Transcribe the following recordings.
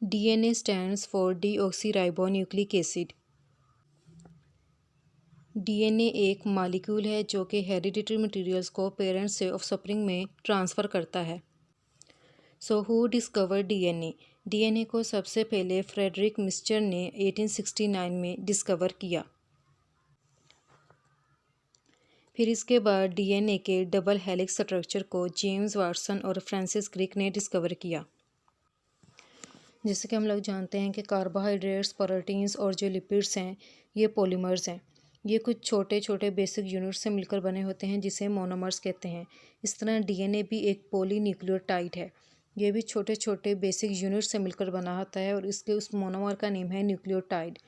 DNA stands for deoxyribonucleic acid। DNA एक molecule है जो कि हेरिडिटरी मटेरियल्स को पेरेंट्स से ऑफस्प्रिंग में ट्रांसफ़र करता है। So who discover DNA? DNA को सबसे पहले फ्रेडरिक मिस्चर ने 1869 में डिस्कवर किया। फिर इसके बाद DNA के डबल हेलिक्स स्ट्रक्चर को जेम्स वाटसन और फ्रांसिस क्रिक ने डिस्कवर किया। जैसे कि हम लोग जानते हैं कि कार्बोहाइड्रेट्स, प्रोटीन्स और जो लिपिड्स हैं ये पॉलीमर्स हैं। ये कुछ छोटे छोटे बेसिक यूनिट्स से मिलकर बने होते हैं जिसे मोनोमर्स कहते हैं। इस तरह DNA भी एक पॉलीन्यूक्लियोटाइड है। ये भी छोटे छोटे बेसिक यूनिट से मिलकर बना होता है और इसके उस मोनोमर का नेम है न्यूक्लियोटाइड।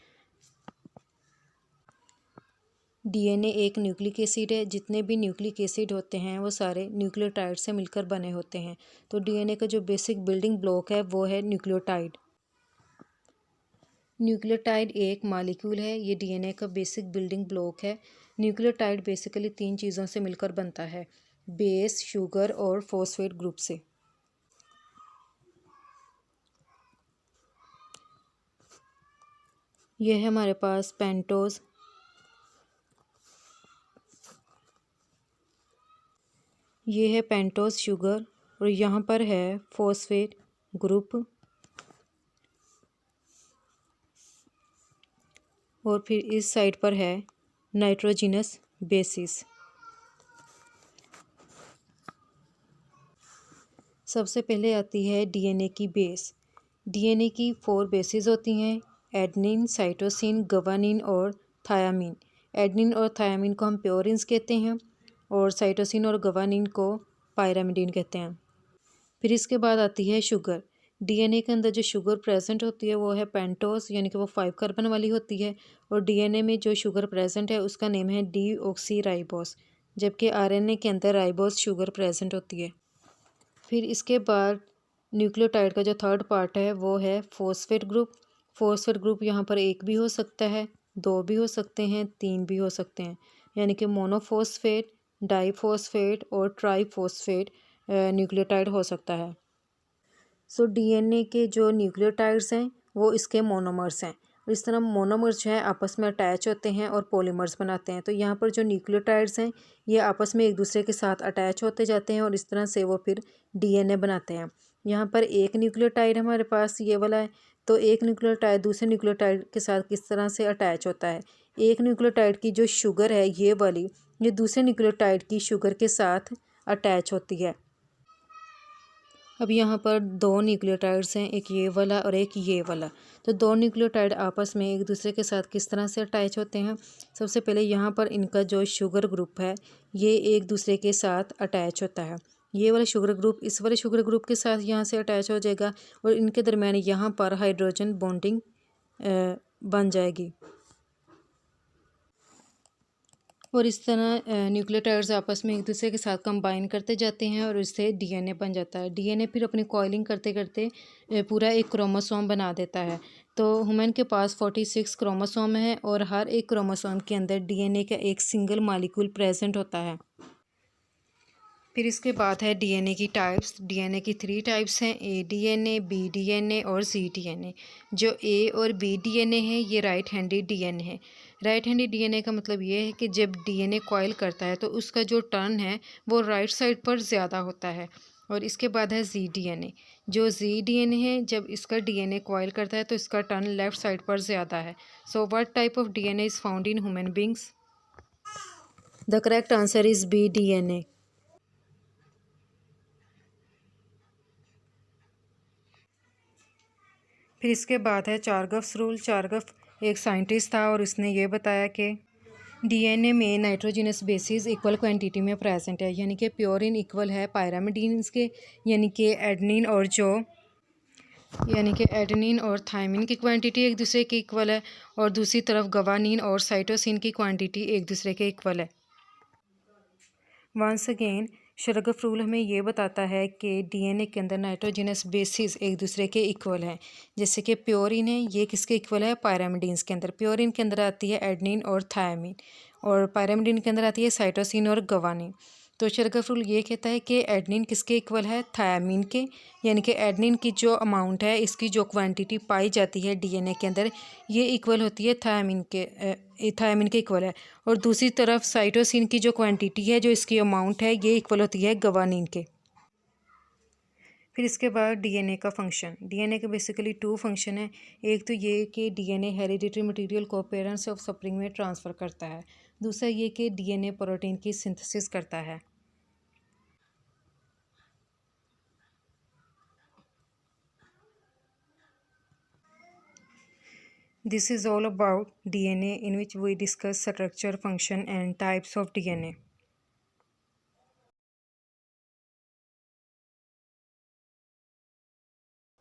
DNA एक न्यूक्लिक एसिड है। जितने भी न्यूक्लिक एसिड होते हैं वो सारे न्यूक्लियोटाइड से मिलकर बने होते हैं। तो DNA का जो बेसिक बिल्डिंग ब्लॉक है वो है न्यूक्लियोटाइड। न्यूक्लियोटाइड एक मालिक्यूल है। ये DNA का बेसिक बिल्डिंग ब्लॉक है। न्यूक्लियोटाइड बेसिकली 3 चीज़ों से मिलकर बनता है, बेस, शुगर और फॉस्फेट ग्रुप से। यह है हमारे पास पेंटोज, ये है पेंटोज शुगर और यहाँ पर है फॉस्फेट ग्रुप और फिर इस साइड पर है नाइट्रोजिनस बेसिस। सबसे पहले आती है DNA की बेस। DNA की 4 बेसिस होती हैं, एडनिन, साइटोसिन, गवानिन और थायामीन। एडनिन और थायामीन को हम प्योरिन्स कहते हैं और साइटोसिन और गवानिन को पायरामिडीन कहते हैं। फिर इसके बाद आती है शुगर। DNA के अंदर जो शुगर प्रेजेंट होती है वो है पेंटोस, यानी कि वो 5 कार्बन वाली होती है और DNA में जो शुगर प्रेजेंट है उसका नेम है डीऑक्सीराइबोस, जबकि RNA के अंदर राइबोस शुगर प्रेजेंट होती है। फिर इसके बाद न्यूक्लियोटाइड का जो थर्ड पार्ट है वो है फॉस्फेट ग्रुप। फॉस्फेट ग्रुप यहाँ पर 1 भी हो सकता है, 2 भी हो सकते हैं, 3 भी हो सकते हैं, यानी कि मोनोफॉस्फेट, डाईफॉस्फेट और ट्राईफॉस्फेट न्यूक्लियोटाइड हो सकता है। सो DNA के जो न्यूक्लियोटाइड्स हैं वो इसके मोनोमर्स हैं। इस तरह मोनोमर्स जो है आपस में अटैच होते हैं और पॉलीमर्स बनाते हैं। तो यहाँ पर जो न्यूक्लियोटाइड्स हैं ये आपस में एक दूसरे के साथ अटैच होते जाते हैं और इस तरह से वो फिर DNA बनाते हैं। यहाँ पर एक न्यूक्लियोटाइड हमारे पास ये वाला है, तो एक न्यूक्लियोटाइड दूसरे न्यूक्लियोटाइड के साथ किस तरह से अटैच होता है। एक न्यूक्लियोटाइड की जो शुगर है ये वाली, ये दूसरे न्यूक्लियोटाइड की शुगर के साथ अटैच होती है। अब यहाँ पर 2 न्यूक्लियोटाइड्स हैं, एक ये वाला और एक ये वाला। तो 2 न्यूक्लियोटाइड आपस में एक दूसरे के साथ किस तरह से अटैच होते हैं। सबसे पहले यहाँ पर इनका जो शुगर ग्रुप है ये एक दूसरे के साथ अटैच होता है। ये वाला शुगर ग्रुप इस वाले शुगर ग्रुप के साथ यहाँ से अटैच हो जाएगा और इनके दरमियान यहाँ पर हाइड्रोजन बॉन्डिंग बन जाएगी और इस तरह न्यूक्लियोटाइड्स आपस में एक दूसरे के साथ कंबाइन करते जाते हैं और इससे DNA बन जाता है। DNA फिर अपनी कॉइलिंग करते करते पूरा एक क्रोमोसोम बना देता है। तो ह्यूमन के पास 46 क्रोमोसोम है और हर एक क्रोमोसोम के अंदर DNA का एक सिंगल मॉलिक्यूल प्रेजेंट होता है। फिर इसके बाद है DNA की टाइप्स। DNA की 3 टाइप्स हैं, ADNA, BDNA और cDNA। जो A और BDNA है ये राइट हैंडेड DNA है। राइट हैंडेड DNA का मतलब ये है कि जब DNA कॉइल करता है तो उसका जो टर्न है वो राइट साइड पर ज़्यादा होता है। और इसके बाद है ZDNA। जो ZDNA है जब इसका DNA कॉइल करता है तो इसका टर्न लेफ़्ट साइड पर ज़्यादा है। So what type of DNA is found in human beings? The correct answer is BDNA। फिर इसके बाद है चारगफ्स रूल। चारगफ एक साइंटिस्ट था और उसने ये बताया कि DNA में नाइट्रोजिनस बेसिस इक्वल क्वांटिटी में प्रेजेंट है, यानी कि प्योरिन इक्वल है पायरामिडीन्स के, यानी कि एडेनिन और थायमिन की क्वांटिटी एक दूसरे के इक्वल है और दूसरी तरफ गवानीन और साइटोसिन की क्वांटिटी एक दूसरे के इक्वल है। वंस अगेन शरगफ रूल हमें ये बताता है कि DNA के अंदर नाइट्रोजिनस बेसिस एक दूसरे के इक्वल हैं। जैसे कि प्योरिन है ये किसके इक्वल है? पायरामिडीन्स के अंदर। प्योरिन के अंदर आती है एडनिन और थायमिन और पायरामिडीन के अंदर आती है साइटोसिन और गवानीन। तो शेरगफ रूल ये कहता है कि एडनिन किसके इक्वल है, थायामीन के, यानी कि एडनिन की जो अमाउंट है, इसकी जो क्वांटिटी पाई जाती है डीएनए के अंदर, ये इक्वल होती है थायामीन के इक्वल है। और दूसरी तरफ साइटोसिन की जो क्वांटिटी है, जो इसकी अमाउंट है, ये इक्वल होती है गवानीन के। फिर इसके बाद डीएनए का फंक्शन। डीएनए के बेसिकली 2 फंक्शन है। एक तो ये कि डीएनए हेरिडिटरी मटेरियल को पेरेंट्स ऑफ स्प्रिंग में ट्रांसफ़र करता है। दूसरा ये कि डीएनए प्रोटीन की सिंथेसिस करता है। This is all about DNA, in which we discuss structure, function and types of DNA.